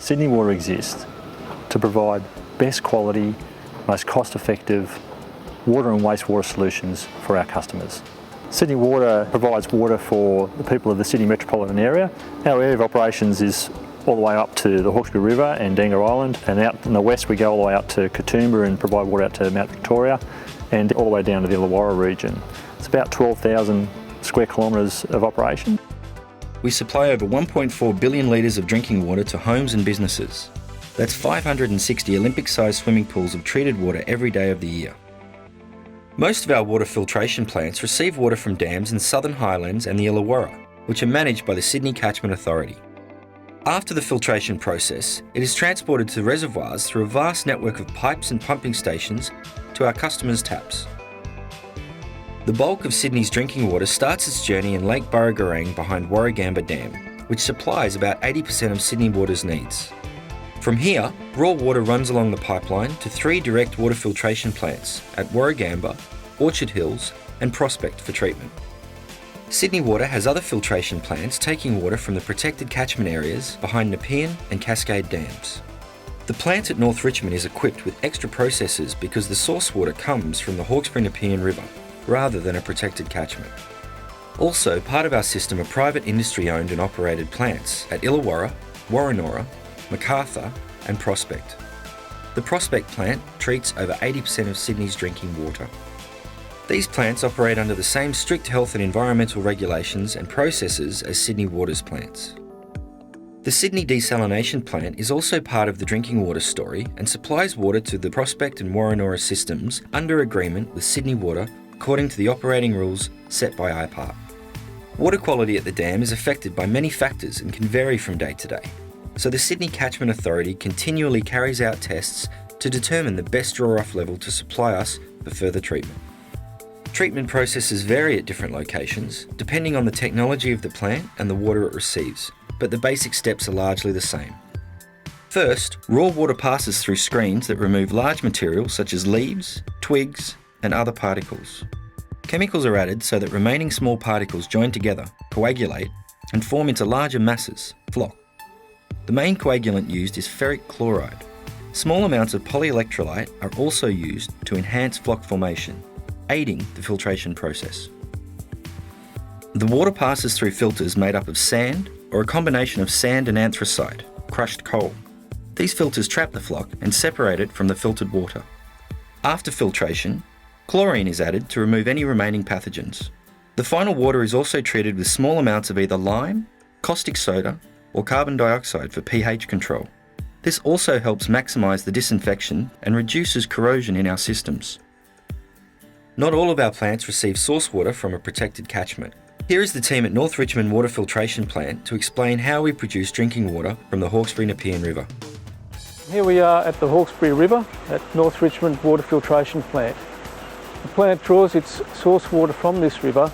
Sydney Water exists to provide best quality, most cost-effective water and wastewater solutions for our customers. Sydney Water provides water for the people of the Sydney metropolitan area. Our area of operations is all the way up to the Hawkesbury River and Dangar Island, and out in the west we go all the way out to Katoomba and provide water out to Mount Victoria and all the way down to the Illawarra region. It's about 12,000 square kilometres of operation. We supply over 1.4 billion litres of drinking water to homes and businesses. That's 560 Olympic-sized swimming pools of treated water every day of the year. Most of our water filtration plants receive water from dams in Southern Highlands and the Illawarra, which are managed by the Sydney Catchment Authority. After the filtration process, it is transported to reservoirs through a vast network of pipes and pumping stations to our customers' taps. The bulk of Sydney's drinking water starts its journey in Lake Burragorang behind Warragamba Dam, which supplies about 80% of Sydney Water's needs. From here, raw water runs along the pipeline to 3 direct water filtration plants at Warragamba, Orchard Hills and Prospect for treatment. Sydney Water has other filtration plants taking water from the protected catchment areas behind Nepean and Cascade Dams. The plant at North Richmond is equipped with extra processors because the source water comes from the Hawkesbury-Nepean River rather than a protected catchment. Also, part of our system are private industry-owned and operated plants at Illawarra, Warrenora, Macarthur and Prospect. The Prospect plant treats over 80% of Sydney's drinking water. These plants operate under the same strict health and environmental regulations and processes as Sydney Water's plants. The Sydney Desalination Plant is also part of the drinking water story and supplies water to the Prospect and Warrenora systems under agreement with Sydney Water according to the operating rules set by IPART. Water quality at the dam is affected by many factors and can vary from day to day. So the Sydney Catchment Authority continually carries out tests to determine the best draw-off level to supply us for further treatment. Treatment processes vary at different locations, depending on the technology of the plant and the water it receives, but the basic steps are largely the same. First, raw water passes through screens that remove large materials such as leaves, twigs, and other particles. Chemicals are added so that remaining small particles join together, coagulate, and form into larger masses, floc. The main coagulant used is ferric chloride. Small amounts of polyelectrolyte are also used to enhance floc formation, aiding the filtration process. The water passes through filters made up of sand or a combination of sand and anthracite, crushed coal. These filters trap the floc and separate it from the filtered water. After filtration, chlorine is added to remove any remaining pathogens. The final water is also treated with small amounts of either lime, caustic soda, or carbon dioxide for pH control. This also helps maximise the disinfection and reduces corrosion in our systems. Not all of our plants receive source water from a protected catchment. Here is the team at North Richmond Water Filtration Plant to explain how we produce drinking water from the Hawkesbury-Nepean River. Here we are at the Hawkesbury River at North Richmond Water Filtration Plant. The plant draws its source water from this river,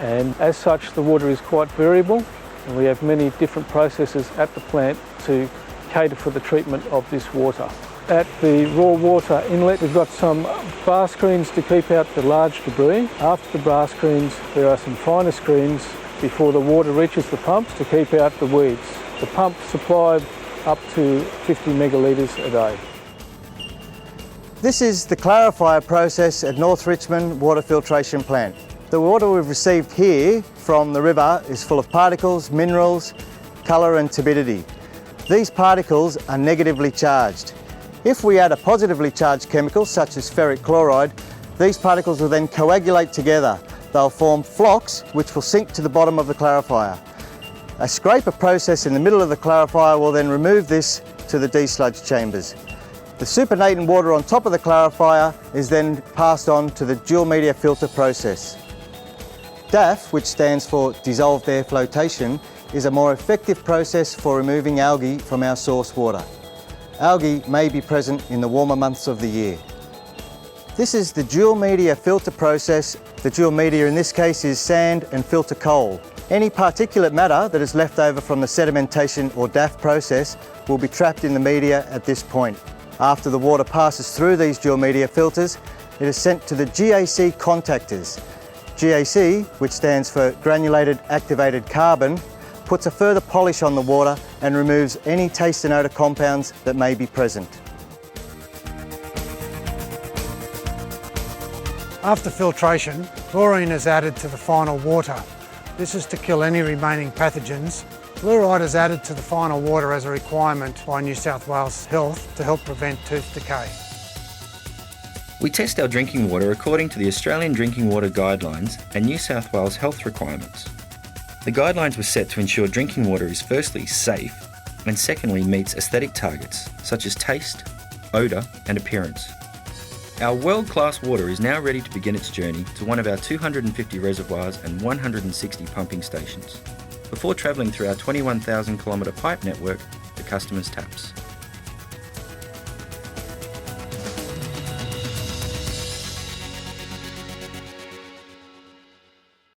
and as such the water is quite variable, and we have many different processes at the plant to cater for the treatment of this water. At the raw water inlet we've got some bar screens to keep out the large debris. After the bar screens there are some finer screens before the water reaches the pumps to keep out the weeds. The pumps supply up to 50 megalitres a day. This is the clarifier process at North Richmond Water Filtration Plant. The water we've received here from the river is full of particles, minerals, colour and turbidity. These particles are negatively charged. If we add a positively charged chemical such as ferric chloride, these particles will then coagulate together. They'll form flocs which will sink to the bottom of the clarifier. A scraper process in the middle of the clarifier will then remove this to the desludge chambers. The supernatant water on top of the clarifier is then passed on to the dual media filter process. DAF, which stands for dissolved air flotation, is a more effective process for removing algae from our source water. Algae may be present in the warmer months of the year. This is the dual media filter process. The dual media in this case is sand and filter coal. Any particulate matter that is left over from the sedimentation or DAF process will be trapped in the media at this point. After the water passes through these dual media filters, it is sent to the GAC contactors. GAC, which stands for granulated activated carbon, puts a further polish on the water and removes any taste and odour compounds that may be present. After filtration, chlorine is added to the final water. This is to kill any remaining pathogens. Fluoride is added to the final water as a requirement by New South Wales Health to help prevent tooth decay. We test our drinking water according to the Australian Drinking Water Guidelines and New South Wales health requirements. The guidelines were set to ensure drinking water is firstly safe and secondly meets aesthetic targets such as taste, odour and appearance. Our world-class water is now ready to begin its journey to one of our 250 reservoirs and 160 pumping stations, before travelling through our 21,000 kilometre pipe network to customers' taps.